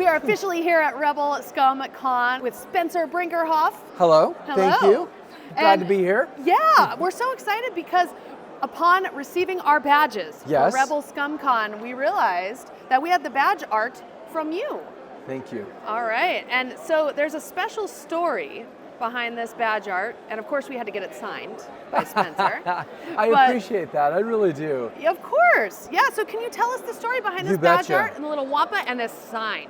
are officially here at Rebel Scum Con with Spencer Brinkerhoff. Hello. Hello. Thank you. Glad to be here. Yeah, we're so excited because upon receiving our badges Yes. for Rebel Scum Con, we realized that we had the badge art from you. Thank you. All right, and so there's a special story behind this badge art, and of course we had to get it signed by Spencer. I appreciate that, I really do. Of course, yeah, so can you tell us the story behind this badge art and the little wampa and this sign?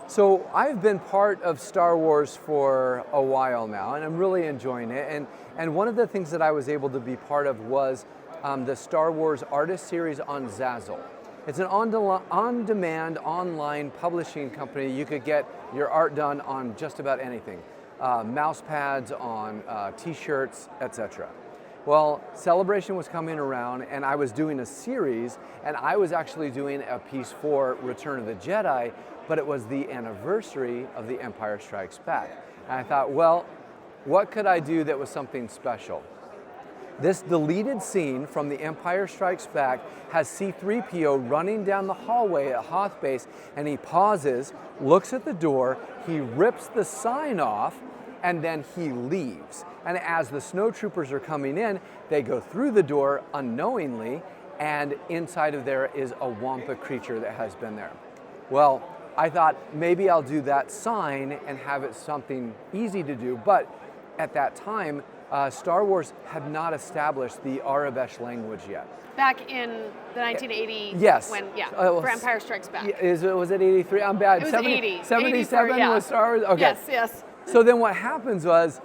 So I've been part of Star Wars for a while now, and I'm really enjoying it. And one of the things that I was able to be part of was the Star Wars Artist Series on Zazzle. It's an on-demand online publishing company. You could get your art done on just about anything. Mouse pads, on t-shirts, etc. Well, Celebration was coming around and I was doing a series, and I was actually doing a piece for Return of the Jedi, but it was the anniversary of The Empire Strikes Back. And I thought, well, what could I do that was something special? This deleted scene from The Empire Strikes Back has C-3PO running down the hallway at Hoth Base, and he pauses, looks at the door, he rips the sign off, and then he leaves. And as the snowtroopers are coming in, they go through the door unknowingly, and inside of there is a wampa creature that has been there. Well, I thought maybe I'll do that sign and have it something easy to do, but at that time, Star Wars had not established the Arabesh language yet. Back in the 1980s, yes. When, for Empire Strikes Back. Was it 83? I'm bad. It was 80. 77 yeah. was Star Wars? Okay. Yes, yes. So then what happens was,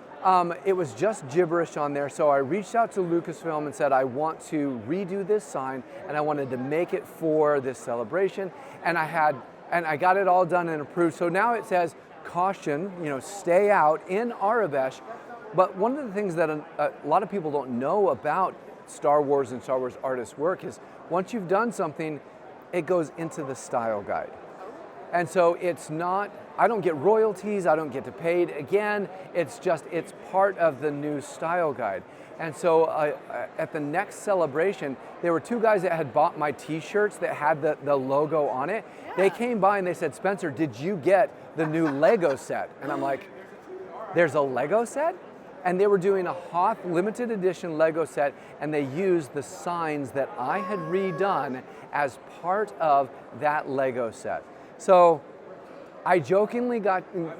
it was just gibberish on there, so I reached out to Lucasfilm and said, I want to redo this sign, and I wanted to make it for this celebration, and I got it all done and approved. So now it says, caution, stay out in Arabesh. But one of the things that a lot of people don't know about Star Wars and Star Wars artists' work is once you've done something, it goes into the style guide. And so it's not, I don't get royalties, I don't get to paid again, it's part of the new style guide. And so at the next celebration, there were two guys that had bought my t-shirts that had the logo on it. Yeah. They came by and they said, Spencer, did you get the new Lego set? And I'm like, there's a Lego set? And they were doing a Hoth limited edition Lego set, and they used the signs that I had redone as part of that Lego set. So I jokingly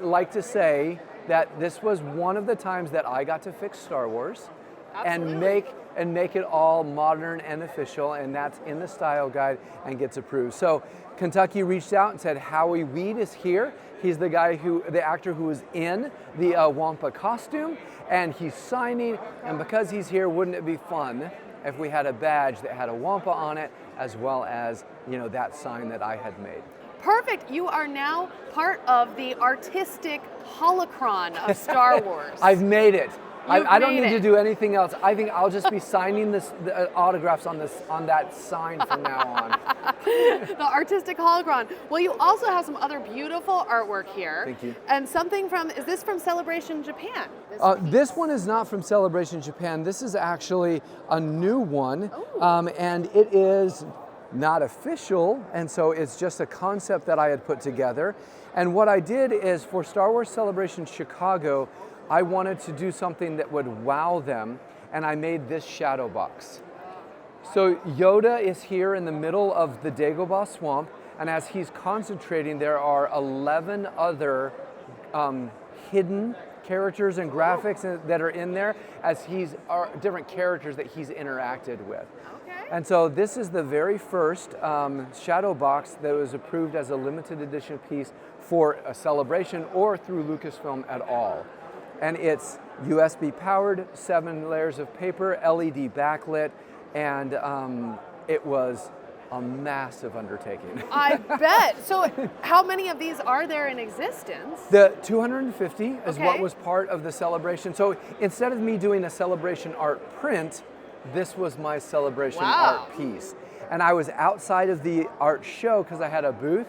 like to say that this was one of the times that I got to fix Star Wars. Absolutely. and make it all modern and official, and that's in the style guide and gets approved. So Kentucky reached out and said Howie Weed is here. He's the actor who was in the Wampa costume, and he's signing, and because he's here, wouldn't it be fun if we had a badge that had a Wampa on it, as well as that sign that I had made. Perfect. You are now part of the artistic holocron of Star Wars. I've made it. I don't need to do anything else. I think I'll just be signing the autographs on that sign from now on. The artistic holocron. Well, you also have some other beautiful artwork here. Thank you. And is this from Celebration Japan? This one is not from Celebration Japan. This is actually a new one, and it is not official, and so it's just a concept that I had put together. And what I did is for Star Wars Celebration Chicago, I wanted to do something that would wow them, and I made this shadow box. So Yoda is here in the middle of the Dagobah swamp, and as he's concentrating, there are 11 other hidden characters and graphics that are in there as different characters that he's interacted with. Okay. And so this is the very first shadow box that was approved as a limited edition piece for a celebration or through Lucasfilm at all. And it's USB powered, 7 layers of paper, LED backlit, and it was a massive undertaking. I bet. So how many of these are there in existence? The 250 is what was part of the celebration. So instead of me doing a celebration art print, this was my celebration art piece. And I was outside of the art show because I had a booth.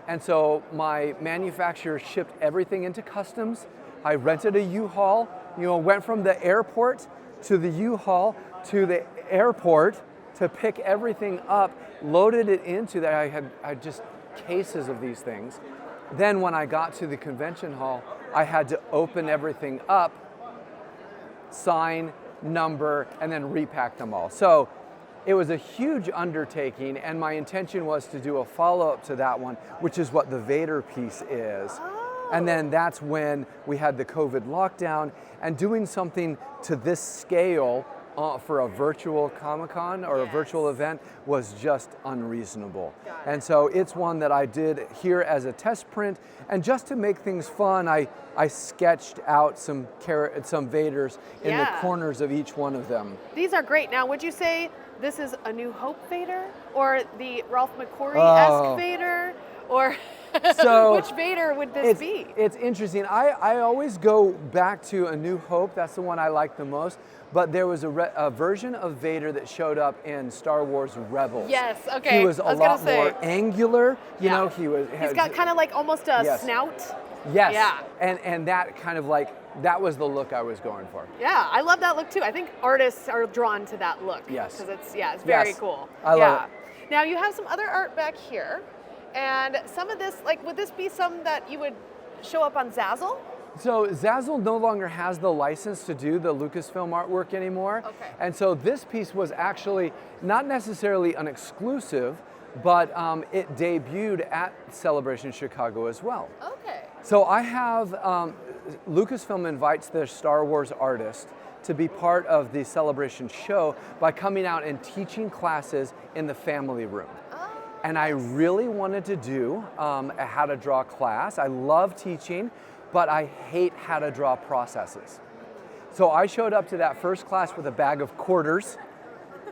And so my manufacturer shipped everything into customs. I rented a U-Haul, went from the airport to the U-Haul to the airport to pick everything up, loaded it into that. I had just cases of these things, Then when I got to the convention hall, I had to open everything up, sign, number, and then repack them all. So it was a huge undertaking, and my intention was to do a follow-up to that one, which is what the Vader piece is. Oh. And then that's when we had the COVID lockdown, and doing something to this scale for a virtual Comic-Con or a virtual event was just unreasonable. And so it's one that I did here as a test print, and just to make things fun, I sketched out some Vaders in the corners of each one of them. These are great. Now, would you say this is a New Hope Vader, or the Ralph McQuarrie-esque Vader, or so which Vader would this be? It's interesting. I always go back to A New Hope. That's the one I like the most. But there was a version of Vader that showed up in Star Wars Rebels. Yes, okay. He was a lot more angular. You know, he's got kind of like almost a snout. Yes. Yeah. And that kind of like, that was the look I was going for. Yeah, I love that look too. I think artists are drawn to that look. Yes. Because it's very cool. I love it. Now you have some other art back here, and some of this, like, would this be some that you would show up on Zazzle? So Zazzle no longer has the license to do the Lucasfilm artwork anymore. Okay. And so this piece was actually not necessarily an exclusive, but it debuted at Celebration Chicago as well. Okay. So I have, Lucasfilm invites their Star Wars artist to be part of the Celebration show by coming out and teaching classes in the family room. And I really wanted to do a how to draw class. I love teaching, but I hate how to draw processes. So I showed up to that first class with a bag of quarters,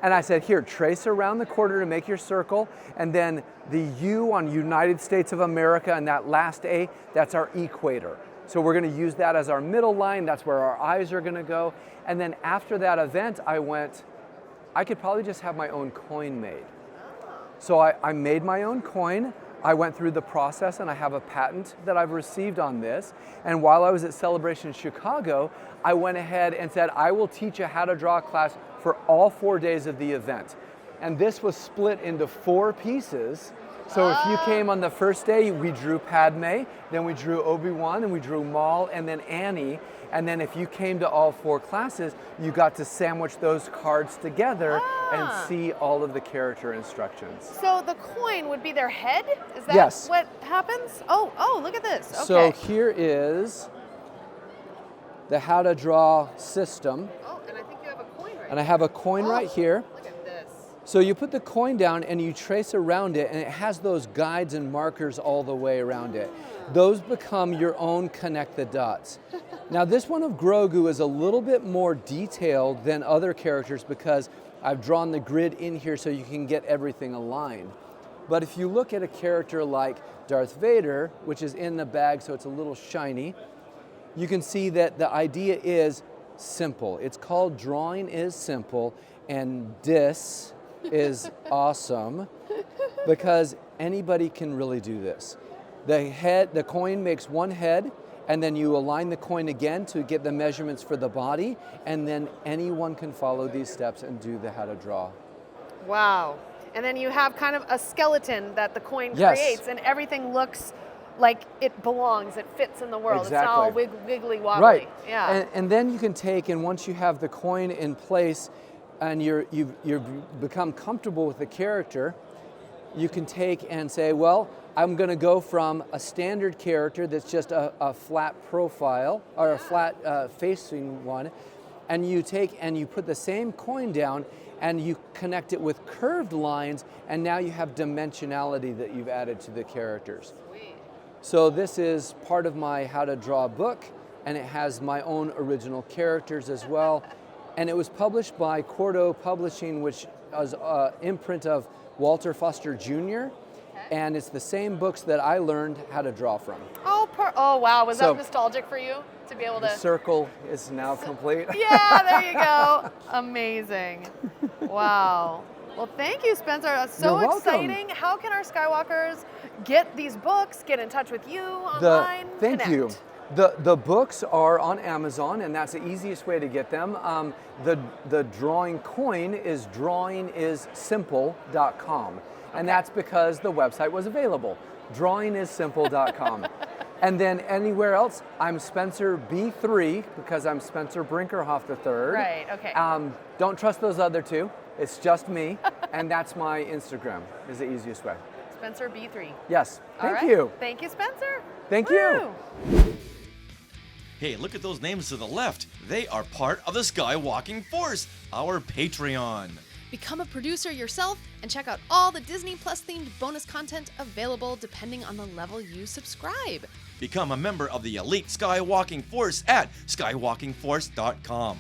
and I said, here, trace around the quarter to make your circle, and then the U on United States of America and that last A, that's our equator. So we're gonna use that as our middle line, that's where our eyes are gonna go. And then after that event, I could probably just have my own coin made. So I made my own coin. I went through the process, and I have a patent that I've received on this. And while I was at Celebration Chicago, I went ahead and said, I will teach a how to draw class for all 4 days of the event. And this was split into 4 pieces. So if you came on the first day, we drew Padme, then we drew Obi-Wan, and we drew Maul, and then Annie. And then if you came to all 4 classes, you got to sandwich those cards together and see all of the character instructions. So the coin would be their head? Is that what happens? Oh, look at this. Okay. So here is the how to draw system. Oh, and I think you have a coin right And I have a coin right here. Look at this. So you put the coin down and you trace around it, and it has those guides and markers all the way around it. Those become your own connect the dots. Now this one of Grogu is a little bit more detailed than other characters because I've drawn the grid in here so you can get everything aligned. But if you look at a character like Darth Vader, which is in the bag so it's a little shiny, you can see that the idea is simple. It's called Drawing is Simple, and this is awesome because anybody can really do this. The coin makes one head, and then you align the coin again to get the measurements for the body, and then anyone can follow these steps and do the how to draw. Wow. And then you have kind of a skeleton that the coin creates, and everything looks like it belongs, it fits in the world. Exactly. It's not all wiggly wobbly. Right. Yeah. And then you can take, and once you have the coin in place and you've become comfortable with the character, you can take and say, well, I'm going to go from a standard character that's just a flat profile or a flat facing one, and you take and you put the same coin down and you connect it with curved lines, and now you have dimensionality that you've added to the characters. Sweet. So this is part of my how to draw book, and it has my own original characters as well. And it was published by Quarto Publishing, which is an imprint of Walter Foster Jr., and it's the same books that I learned how to draw from. Oh wow, was that nostalgic for you to be able to? The circle is now complete. Yeah, there you go. Amazing. Wow. Well, thank you, Spencer. That's so exciting. How can our Skywalkers get these books, get in touch with you online? Thank you. The books are on Amazon, and that's the easiest way to get them. The drawing coin is drawingissimple.com. And that's because the website was available, drawingissimple.com. And then anywhere else, I'm Spencer B3 because I'm Spencer Brinkerhoff III. Right, okay. Don't trust those other two. It's just me, and that's my Instagram is the easiest way. Spencer B3. Yes, All thank right. you. Thank you, Spencer. Thank Woo. you. Hey, look at those names to the left. They are part of the Skywalking Force, our Patreon. Become a producer yourself and check out all the Disney Plus themed bonus content available depending on the level you subscribe. Become a member of the elite Skywalking Force at skywalkingforce.com.